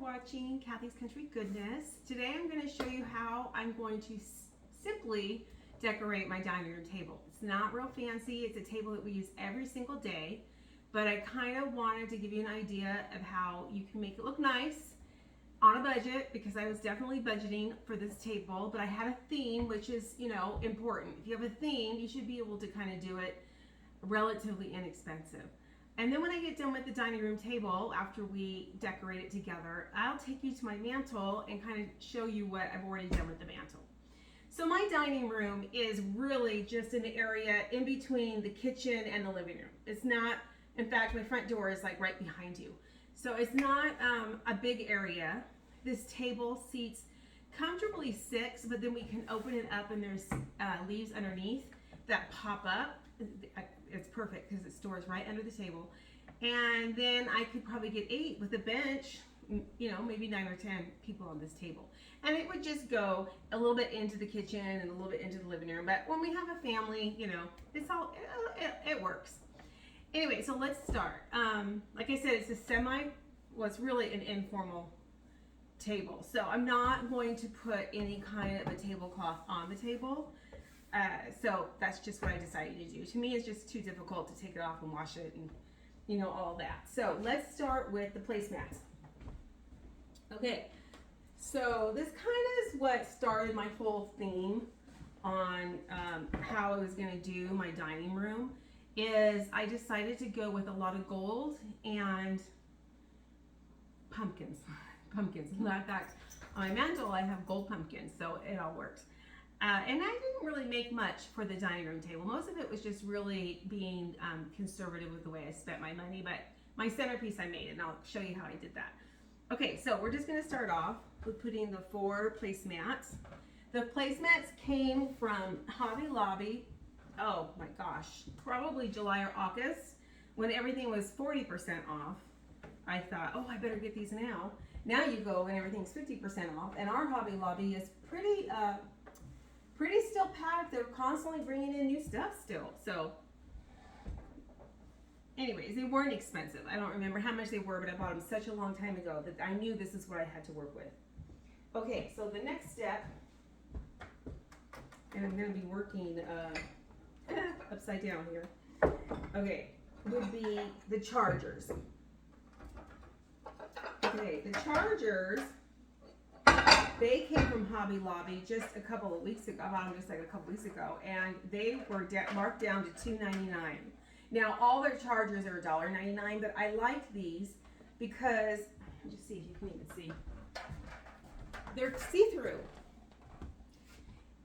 watching Kathy's Country Goodness. Today I'm going to show you how I'm going to simply decorate my dining room table. It's not real fancy. It's a table that we use every single day, but I kind of wanted to give you an idea of how you can make it look nice on a budget, because I was definitely budgeting for this table, but I had a theme, which is, important. If you have a theme, you should be able to kind of do it relatively inexpensive. And then when I get done with the dining room table, after we decorate it together, I'll take you to my mantle and kind of show you what I've already done with the mantle. So my dining room is really just an area in between the kitchen and the living room. It's not, in fact, my front door is like right behind you. So it's not a big area. This table seats comfortably 6, but then we can open it up and there's leaves underneath that pop up. It's perfect because it stores right under the table. And then I could probably get 8 with a bench, maybe 9 or 10 people on this table. And it would just go a little bit into the kitchen and a little bit into the living room. But when we have a family, it's all, it works. Anyway, so let's start. Like I said, it's it's really an informal table. So I'm not going to put any kind of a tablecloth on the table. So that's just what I decided to do. To me, it's just too difficult to take it off and wash it and all that. So let's start with the placemats. Okay, so this kind of is what started my whole theme on how I was going to do my dining room. Is I decided to go with a lot of gold and pumpkins. In fact, on my mantle I have gold pumpkins, so it all works. And I didn't really make much for the dining room table. Most of it was just really being conservative with the way I spent my money, but my centerpiece I made, and I'll show you how I did that. Okay, so we're just going to start off with putting the 4 placemats. The placemats came from Hobby Lobby. Oh my gosh, probably July or August, when everything was 40% off. I thought, oh, I better get these now. Now you go and everything's 50% off, and our Hobby Lobby is pretty still packed. They're constantly bringing in new stuff still. So anyways, they weren't expensive. I don't remember how much they were, but I bought them such a long time ago that I knew this is what I had to work with. Okay, so the next step, and I'm going to be working upside down here, okay, would be the chargers. Okay, the chargers, they came from Hobby Lobby just a couple of weeks ago. I bought them just like a couple weeks ago, and they were marked down to $2.99. Now, all their chargers are $1.99, but I like these because, just see if you can even see, they're see-through.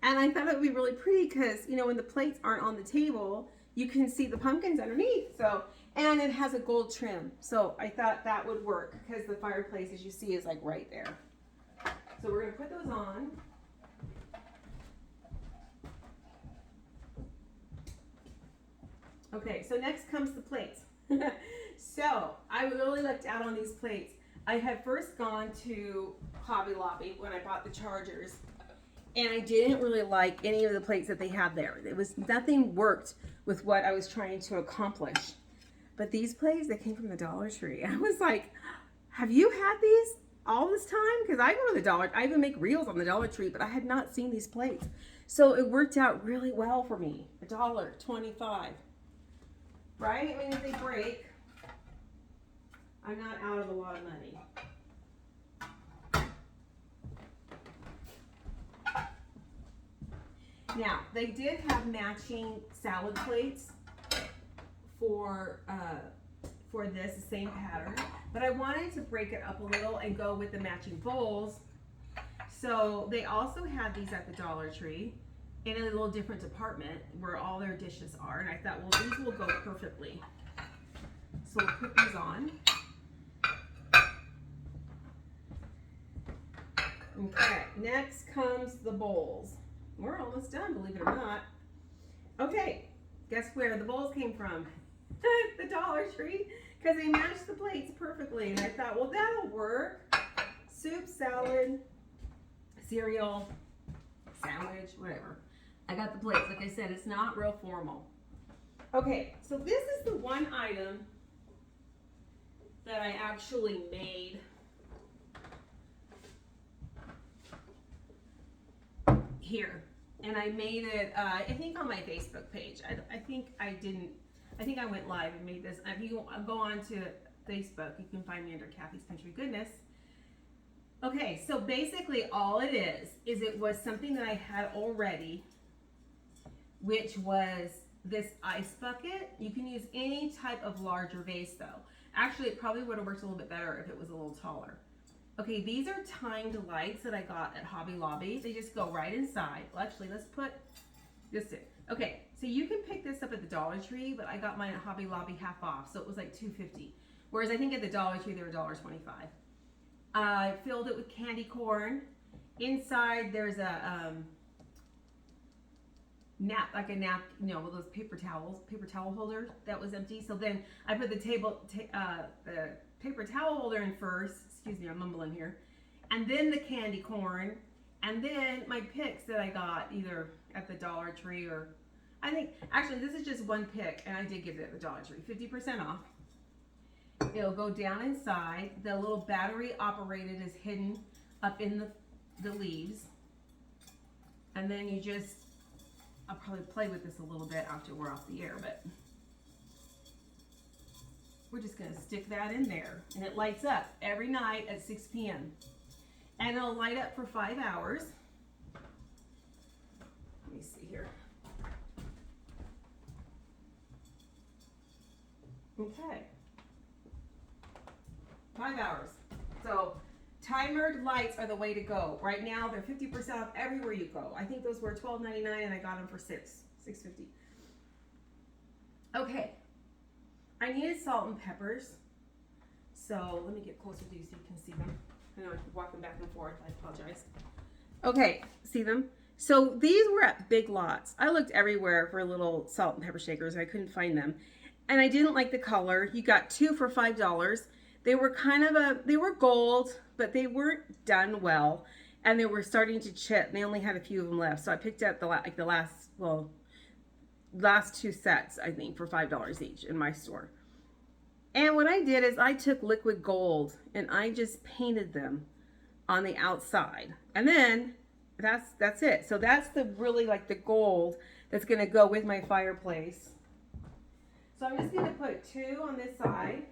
And I thought it would be really pretty because, when the plates aren't on the table, you can see the pumpkins underneath. So, and it has a gold trim. So I thought that would work because the fireplace, as you see, is like right there. So we're going to put those on. Okay, so next comes the plates. So I really looked out on these plates. I had first gone to Hobby Lobby when I bought the chargers, and I didn't really like any of the plates that they had there. Nothing worked with what I was trying to accomplish. But these plates, they came from the Dollar Tree. I was like, have you had these all this time? Because I go to the Dollar, I even make reels on the Dollar Tree, but I had not seen these plates. So it worked out really well for me. $1.25. Right? I mean, if they break, I'm not out of a lot of money. Now, they did have matching salad plates for this, the same pattern, but I wanted to break it up a little and go with the matching bowls. So they also had these at the Dollar Tree in a little different department where all their dishes are, and I thought, well, these will go perfectly. So we'll put these on. Okay, next comes the bowls. We're almost done, believe it or not. Okay, guess where the bowls came from? The Dollar Tree, because they matched the plates perfectly. And I thought, well, that'll work. Soup, salad, cereal, sandwich, whatever. I got the plates. Like I said, it's not real formal. Okay, so this is the one item that I actually made here. And I made it, I think on my Facebook page. I think I went live and made this. If you go on to Facebook, you can find me under Kathy's Country Goodness. Okay, so basically all it is it was something that I had already, which was this ice bucket. You can use any type of larger vase though. Actually, it probably would have worked a little bit better if it was a little taller. Okay, these are timed lights that I got at Hobby Lobby. They just go right inside. Well, actually, let's put this in. Okay, so you can pick this up at the Dollar Tree, but I got mine at Hobby Lobby half off, so it was like $2.50. Whereas I think at the Dollar Tree, they were $1.25. I filled it with candy corn. Inside, there's a you know, with those paper towel holder that was empty. So then I put the paper towel holder in first. Excuse me, I'm mumbling here. And then the candy corn, and then my picks that I got either at the Dollar Tree or I think actually this is just one pick, and I did get it at the Dollar Tree, 50% off. It'll go down inside. The little battery operated is hidden up in the leaves, and then you just, I'll probably play with this a little bit after we're off the air, but we're just going to stick that in there, and it lights up every night at 6 p.m. and it'll light up for 5 hours. Let me see here. Okay, 5 hours. So timered lights are the way to go. Right now they're 50% off everywhere you go. I think those were $12.99 and I got them for $6.50. Okay, I needed salt and peppers. So let me get closer to you so you can see them. I know I'm walking back and forth. I apologize. Okay, see them? So these were at Big Lots. I looked everywhere for little salt and pepper shakers and I couldn't find them. And I didn't like the color. You got 2 for $5. They were kind of they were gold, but they weren't done well. And they were starting to chip. And they only had a few of them left. So I picked up the last 2 sets, I think, for $5 each in my store. And what I did is I took liquid gold and I just painted them on the outside. And then that's it. So that's the really like the gold that's going to go with my fireplace. So I'm just going to put 2 on this side.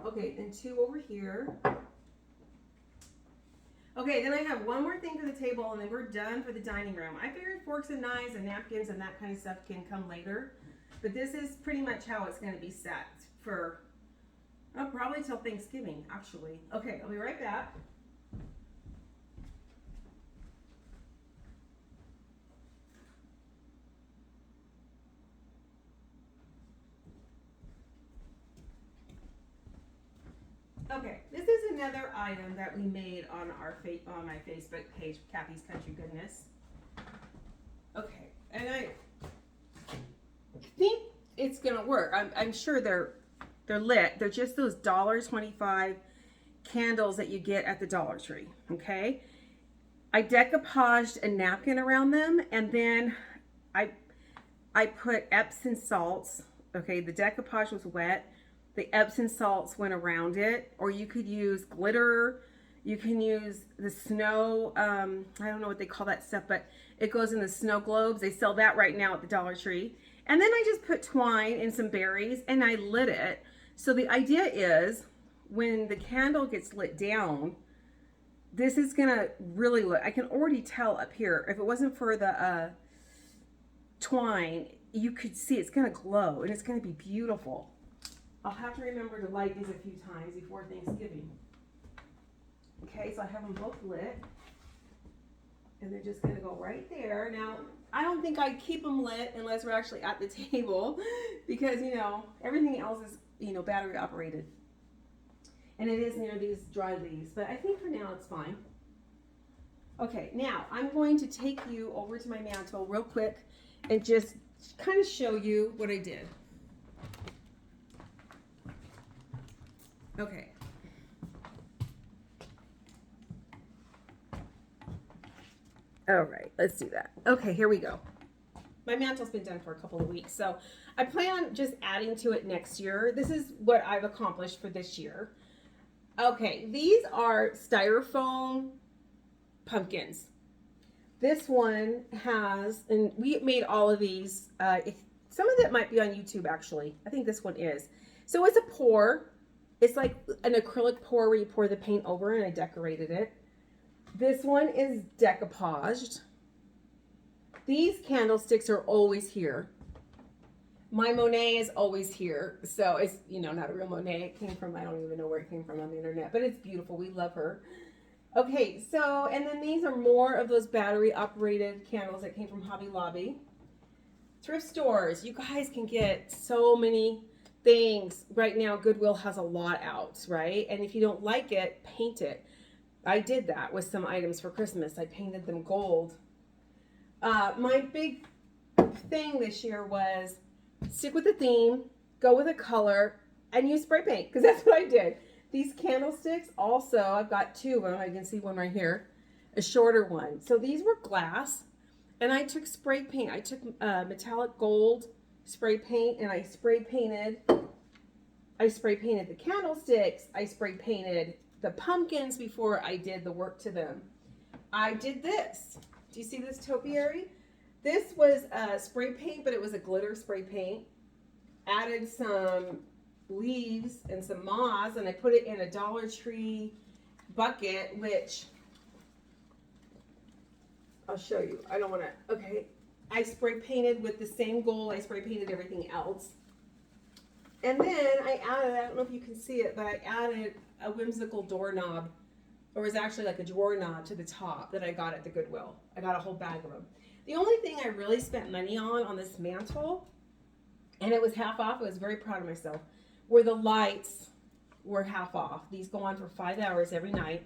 Okay, and 2 over here. Okay, then I have one more thing for the table and then we're done for the dining room. I figured forks and knives and napkins and that kind of stuff can come later. But this is pretty much how it's going to be set for probably till Thanksgiving, actually. Okay, I'll be right back. Okay, this is another item that we made on my Facebook page, Kathy's Country Goodness. Okay, and I think it's gonna work. I'm sure they're lit. They're just those $1.25 candles that you get at the Dollar Tree. Okay, I decoupaged a napkin around them, and then I put Epsom salts. Okay, the decoupage was wet. The Epsom salts went around it, or you could use glitter. You can use the snow, I don't know what they call that stuff, but it goes in the snow globes. They sell that right now at the Dollar Tree. And then I just put twine and some berries and I lit it. So the idea is when the candle gets lit down, this is gonna really look, I can already tell up here, if it wasn't for the twine, you could see it's gonna glow and it's gonna be beautiful. I'll have to remember to light these a few times before Thanksgiving. Okay, so I have them both lit. And they're just going to go right there. Now, I don't think I'd keep them lit unless we're actually at the table. Because, you know, everything else is, you know, battery operated. And it is near these dry leaves. But I think for now it's fine. Okay, now I'm going to take you over to my mantle real quick. And just kind of show you what I did. Okay. All right, let's do that. Okay, here we go. My mantle's been done for a couple of weeks, so I plan on just adding to it next year. This is what I've accomplished for this year. Okay, these are styrofoam pumpkins. This one has, and we made all of these. Some of it might be on YouTube actually. I think this one is. So it's a pour. It's like an acrylic pour where you pour the paint over, and I decorated it. This one is decoupaged. These candlesticks are always here. My Monet is always here. So it's, you know, not a real Monet. It came from, I don't even know where it came from on the internet, but it's beautiful. We love her. Okay, so, and then these are more of those battery operated candles that came from Hobby Lobby. Thrift stores, you guys can get so many things. Right now, Goodwill has a lot out, right? And if you don't like it, paint it. I did that with some items for Christmas. I painted them gold. My big thing this year was stick with the theme, go with a color, and use spray paint, because that's what I did. These candlesticks also, I've got two of them. I can see one right here, a shorter one. So these were glass, and I took spray paint. I took metallic gold spray paint, and I spray painted the candlesticks. I spray painted the pumpkins before I did the work to them. I did this. Do you see this topiary? This was spray paint, but it was a glitter spray paint. Added some leaves and some moss, and I put it in a Dollar Tree bucket, which I'll show you. I don't want to, okay. I spray painted with the same gold I spray painted everything else. And then I added, I don't know if you can see it, but I added a whimsical doorknob, or it was actually like a drawer knob to the top that I got at the Goodwill. I got a whole bag of them. The only thing I really spent money on this mantle, and it was half off, I was very proud of myself, where the lights were half off. These go on for 5 hours every night.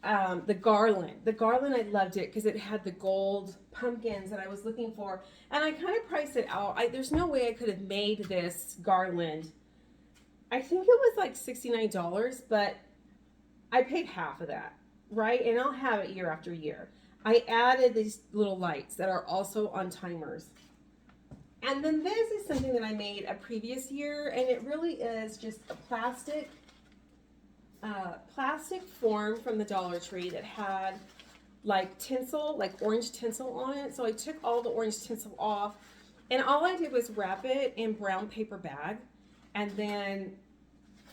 The garland, I loved it because it had the gold pumpkins that I was looking for, and I kind of priced it out. There's no way I could have made this garland. I think it was like $69, but I paid half of that, right? And I'll have it year after year. I added these little lights that are also on timers. And then this is something that I made a previous year, and it really is just a plastic form from the Dollar Tree that had like tinsel, like orange tinsel on it. So I took all the orange tinsel off, and all I did was wrap it in brown paper bag, and then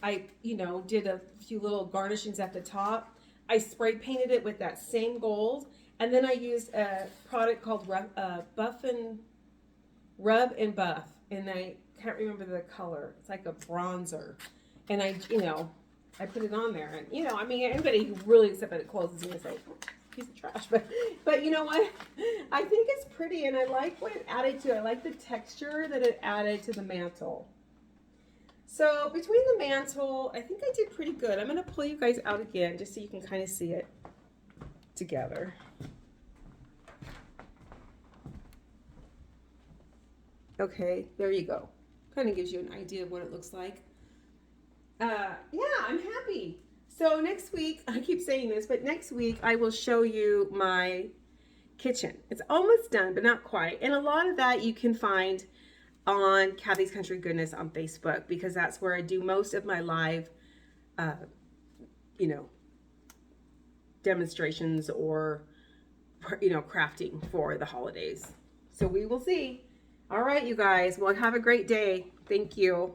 I, did a few little garnishings at the top. I spray painted it with that same gold, and then I used a product called Rub and Buff, and I can't remember the color. It's like a bronzer, and I put it on there, and anybody who really looks up at it close is gonna say piece of trash, but you know what? I think it's pretty, and I like what it added to it. I like the texture that it added to the mantle. So between the mantle, I think I did pretty good. I'm gonna pull you guys out again just so you can kind of see it together. Okay, there you go. Kind of gives you an idea of what it looks like. Yeah, I'm happy. So next week, I keep saying this, but next week I will show you my kitchen. It's almost done, but not quite. And a lot of that you can find on Kathy's Country Goodness on Facebook, because that's where I do most of my live, demonstrations or, crafting for the holidays. So we will see. All right, you guys. Well, have a great day. Thank you.